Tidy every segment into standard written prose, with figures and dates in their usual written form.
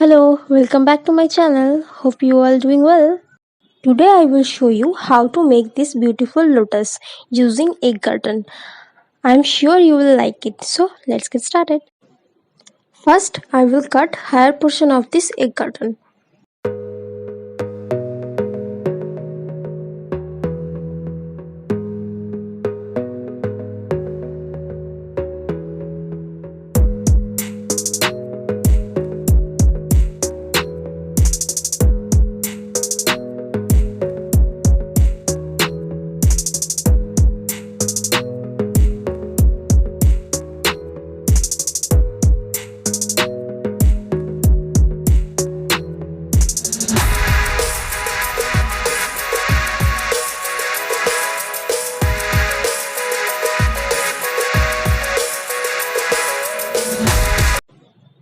Hello, welcome back to my channel. Hope you all doing well. Today I will show you how to make this beautiful lotus using egg carton. I am sure you will like it. So let's get started. First I will cut higher portion of this egg carton.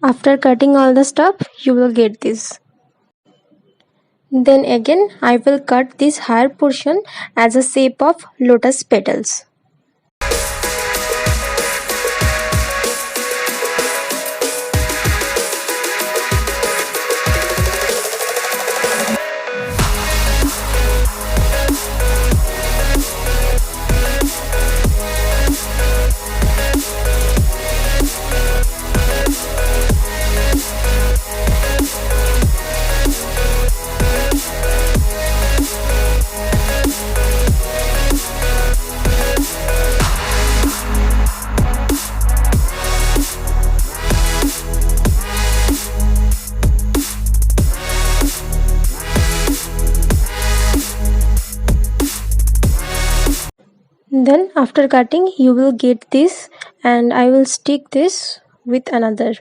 After cutting all the stuff, you will get this. Then again, I will cut this higher portion as a shape of lotus petals. Then after cutting you will get this, and I will stick this with another.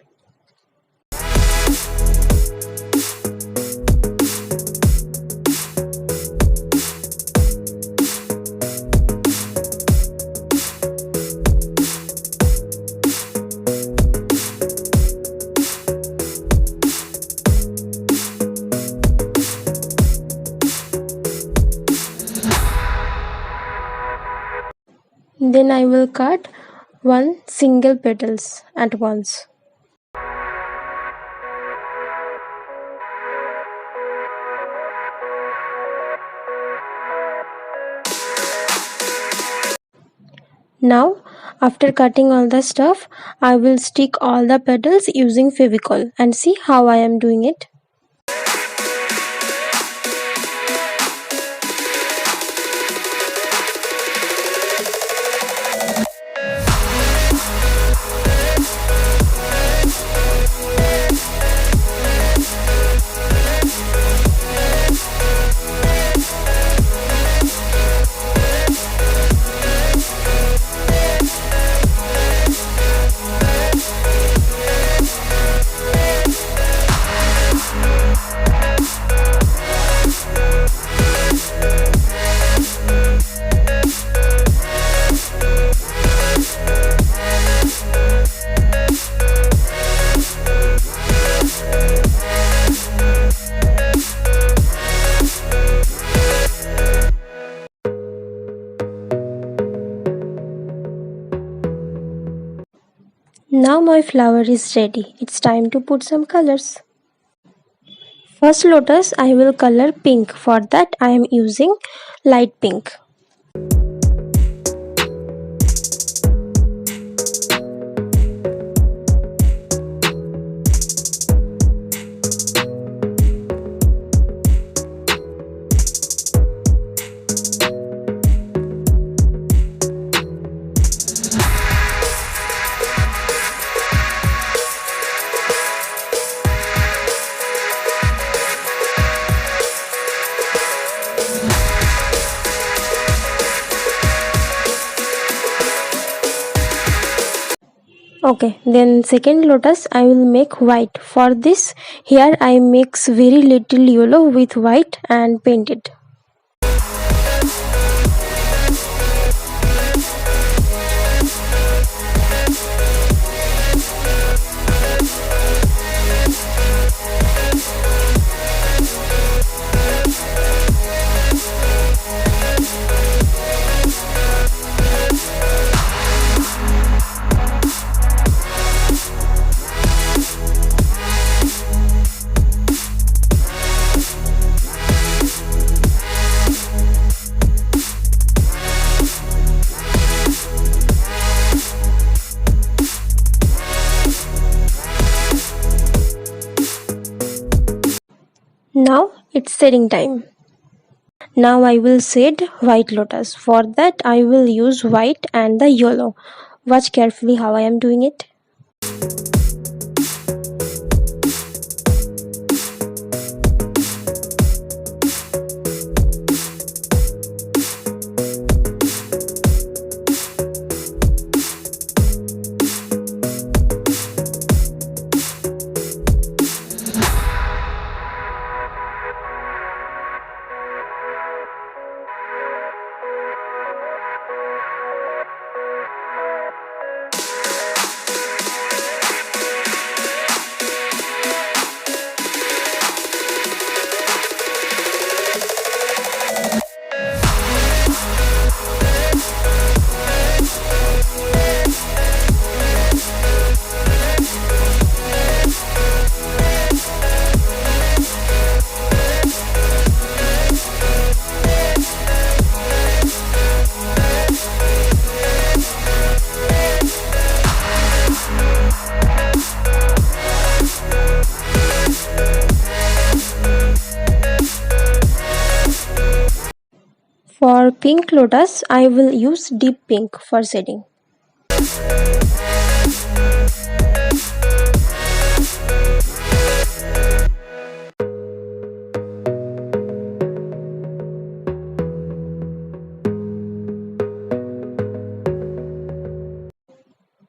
Then I will cut one single petals at once. Now, after cutting all the stuff, I will stick all the petals using Fevicol and see how I am doing it. Now my flower is ready. It's time to put some colors. First lotus I will color pink. For that I am using light pink. Okay, then second lotus I will make white. For this, here I mix very little yellow with white and paint it. Now it's setting time. Now I will shade white lotus. For that I will use white and the yellow. Watch carefully how I am doing it. For pink lotus, I will use deep pink for shading.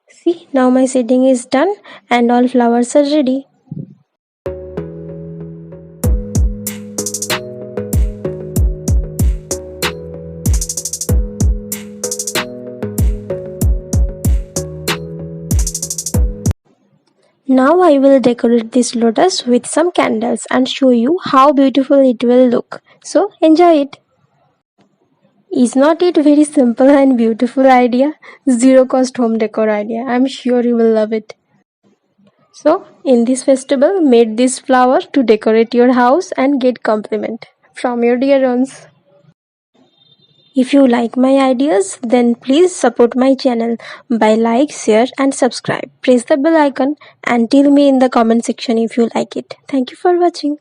See, now my shading is done and all flowers are ready. Now I will decorate this lotus with some candles and show you how beautiful it will look. So enjoy it. Is not it very simple and beautiful idea? Zero cost home decor idea. I'm sure you will love it. So in this festival, made this flower to decorate your house and get compliment from your dear ones. If you like my ideas, then please support my channel by like, share and subscribe. Press the bell icon and tell me in the comment section if you like it. Thank you for watching.